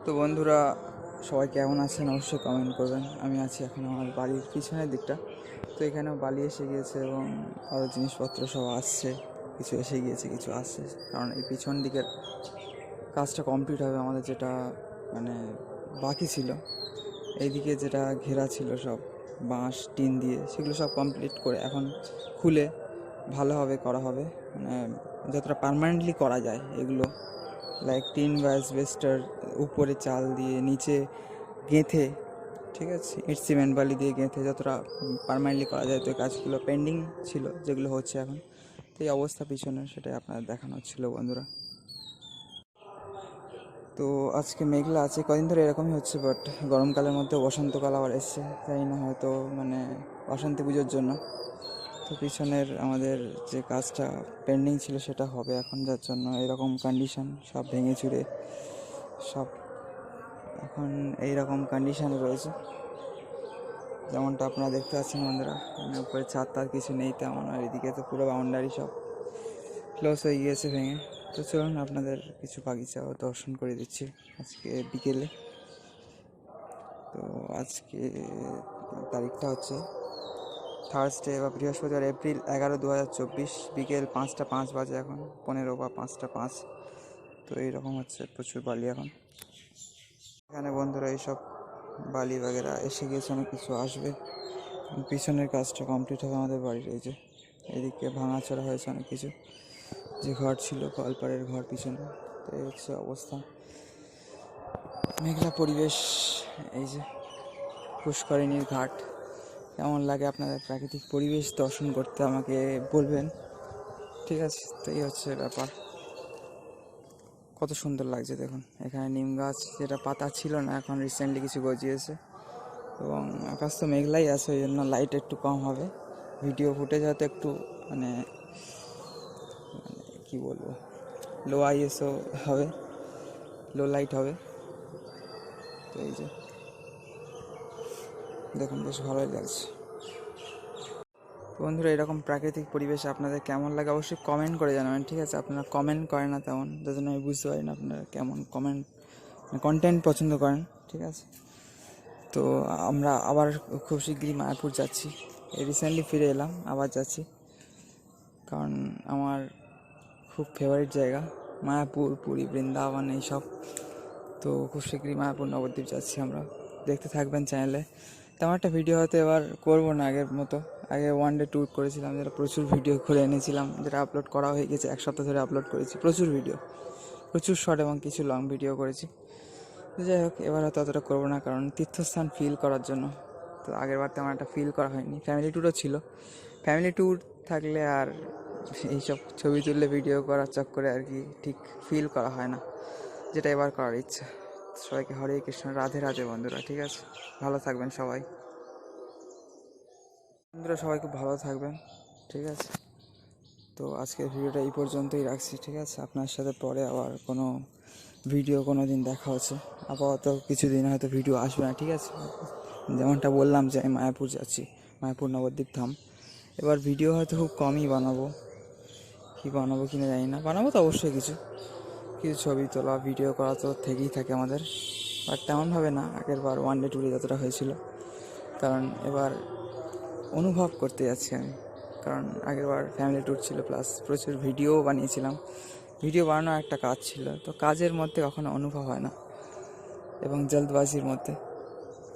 তো বন্ধুরা, সবাই কেমন আছেন অবশ্যই কমেন্ট করবেন। আমি আছি এখন আমার বাড়ির পিছনের দিকটা। তো এখানেও বালি এসে গিয়েছে এবং আরও জিনিসপত্র সব আসছে, কিছু এসে গিয়েছে, কিছু আসছে। কারণ এই পিছন দিকের কাজটা কমপ্লিট হবে আমাদের, যেটা মানে বাকি ছিল। এইদিকে যেটা ঘেরা ছিল সব বাঁশ টিন দিয়ে, সেগুলো সব কমপ্লিট করে এখন খুলে ভালোভাবে করা হবে, মানে যতটা পার্মানেন্টলি করা যায় এগুলো, লাইক টিন বা অ্যাসবেস্টার উপরে চাল দিয়ে নিচে গেঁথে, ঠিক আছে, ইট সিমেন্ট বালি দিয়ে গেঁথে যতটা পার্মানেন্টলি করা যায়। তো কাজগুলো পেন্ডিং ছিল, যেগুলো হচ্ছে এখন। তো এই অবস্থা পিছনে, সেটাই আপনাদের দেখানো হচ্ছিল বন্ধুরা। তো আজকে মেঘলা আছে, কদিন ধরে এরকমই হচ্ছে, বাট গরমকালের মধ্যে বসন্তকাল আবার এসছে, জানি না, হয়তো মানে বাসন্তী পুজোর জন্য। তো পিছনের আমাদের যে কাজটা পেন্ডিং ছিল সেটা হবে এখন, যার জন্য এরকম কন্ডিশন, সব ভেঙে চুরে সব এখন এইরকম কন্ডিশনে রয়েছে, যেমনটা আপনারা দেখতে পাচ্ছেন বন্ধুরা। মানে উপরে ছাদ তার কিছু নেই তেমন, আর এদিকে তো পুরো বাউন্ডারি সব ক্লোজ হয়ে গিয়েছে ভেঙে। তো চলুন আপনাদের কিছু বাগিচাও দর্শন করে দিচ্ছি আজকে বিকেলে। তো আজকে তারিখটা হচ্ছে থার্সডে বা বৃহস্পতিবার, এপ্রিল 11, 2024, বিকেল 5টা 5 বাজে এখন, 15 বা 5টা 5। তো এইরকম হচ্ছে, প্রচুর বালি এখন এখানে বন্ধুরা। এইসব বালি বাগেরা এসে গিয়েছে, অনেক কিছু আসবে। পিছনের কাজটা কমপ্লিট হবে আমাদের বাড়ির। এই যে এদিকে ভাঙাচোরা হয়েছে অনেক কিছু, যে ঘর ছিল কলপাড়ের ঘর পিছনে। তো এই হচ্ছে অবস্থা, মেঘলা পরিবেশ। এই যে পুষ্করিণীর ঘাট, কেমন লাগে আপনাদের প্রাকৃতিক পরিবেশ দর্শন করতে আমাকে বলবেন, ঠিক আছে? তো এই হচ্ছে ব্যাপার, কত সুন্দর লাগছে দেখুন। এখানে নিম গাছ, যেটা পাতা ছিল না, এখন রিসেন্টলি কিছু গজিয়েছে। এবং আকাশ তো মেঘলাই আছে, ওই জন্য লাইট একটু কম হবে, ভিডিও ফুটেজ হয়তো একটু মানে কি বলবো, লো আইএসও হবে, লো লাইট হবে। তো এই যে দেখুন, বেশ ভালোই লাগছে। বন্ধুরা, এরকম প্রাকৃতিক পরিবেশ আপনাদের কেমন লাগে অবশ্যই কমেন্ট করে জানাবেন, ঠিক আছে? আপনারা কমেন্ট করেন না তেমন, যার জন্য আমি বুঝতে পারি না আপনারা কেমন কন্টেন্ট পছন্দ করেন, ঠিক আছে? তো আমরা আবার খুব শীঘ্রই মায়াপুর যাচ্ছি, রিসেন্টলি ফিরে এলাম, আবার যাচ্ছি, কারণ আমার খুব ফেভারিট জায়গা মায়াপুর, পুরী, বৃন্দাবন, এইসব। তো খুব শীঘ্রই মায়াপুর নবদ্বীপ যাচ্ছি আমরা, দেখতে থাকবেন চ্যানেলে। তেমন একটা ভিডিও হয়তো এবার করবো না আগের মতো। আগে ওয়ান ডে ট্যুর করেছিলাম, যেটা প্রচুর ভিডিও খুলে এনেছিলাম, যেটা আপলোড করা হয়ে গেছে, 1 সপ্তাহ ধরে আপলোড করেছি, প্রচুর ভিডিও, প্রচুর শর্ট এবং কিছু লং ভিডিও করেছি। তো যাই হোক, এবার হয়তো অতটা করবো না, কারণ তীর্থস্থান ফিল করার জন্য। তো আগের বার তেমন একটা ফিল করা হয়নি, ফ্যামিলি ট্যুরও ছিল। ফ্যামিলি ট্যুর থাকলে আর এইসব ছবি তুললে ভিডিও করার চক্করে আর কি ঠিক ফিল করা হয় না, যেটা এবার করার ইচ্ছা। সবাইকে হরে কৃষ্ণ, রাধে রাধে বন্ধুরা, ঠিক আছে? ভালো থাকবেন সবাই বন্ধুরা, সবাই খুব ভালো থাকবেন, ঠিক আছে? তো আজকের ভিডিওটা এই পর্যন্তই রাখছি, ঠিক আছে? আপনার সাথে পরে আবার কোনো ভিডিও কোনো দিন দেখা হচ্ছে। আপাতত কিছুদিন হয়তো ভিডিও আসবে না, ঠিক আছে? যেমনটা বললাম যে আমি মায়াপুর যাচ্ছি, মায়াপুর নবদ্বীপ ধাম। এবার ভিডিও হয়তো খুব কমই বানাবো, কী বানাবো কিনা জানি না, বানাবো তো অবশ্যই কিছু কিছু ছবি তোলা, ভিডিও করা তো থেকেই থাকে আমাদের, বাট তেমনভাবে না আগের বার ওয়ান ডে ট্যুরে যতটা হয়েছিল। কারণ এবার অনুভব করতে যাচ্ছি আমি, কারণ আগেরবার ফ্যামিলি ট্যুর ছিল, প্লাস প্রচুর ভিডিও বানিয়েছিলাম। ভিডিও বানানো একটা কাজ ছিল, তো কাজের মধ্যে কখনো অনুভব হয় না, এবং জলদবাজির মধ্যে।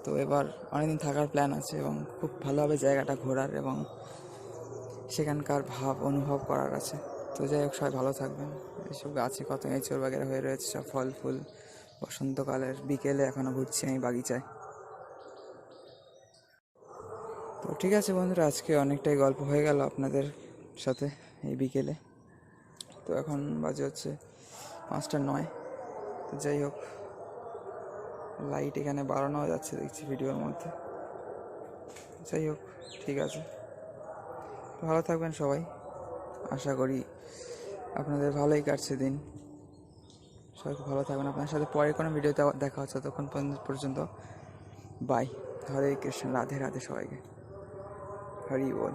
তো এবার অনেকদিন থাকার প্ল্যান আছে, এবং খুব ভালোভাবে জায়গাটা ঘোরার এবং সেখানকার ভাব অনুভব করার আছে। তো যাই হোক, সবাই ভালো থাকবেন। এইসব গাছে কত এঁচড় বাগেরা হয়ে রয়েছে, সব ফল ফুল, বসন্তকালের বিকেলে এখনও ঘুরছি আমি বাগিচায়। তো ঠিক আছে বন্ধুরা, আজকে অনেকটাই গল্প হয়ে গেল আপনাদের সাথে এই বিকেলে। তো এখন বাজে হচ্ছে 5টা 9। তো যাই হোক, লাইট এখানে বাড়ানো যাচ্ছে দেখছি ভিডিওর মধ্যে। যাই হোক, ঠিক আছে, ভালো থাকবেন সবাই। আশা করি আপনাদের ভালোই কাটছে দিন। সবাই খুব ভালো থাকবেন। আপনার সাথে পরে কোনো ভিডিওতে দেখা হচ্ছে, ততক্ষণ পর্যন্ত বাই। হরে কৃষ্ণ, রাধে রাধে সবাইকে, হরি বল।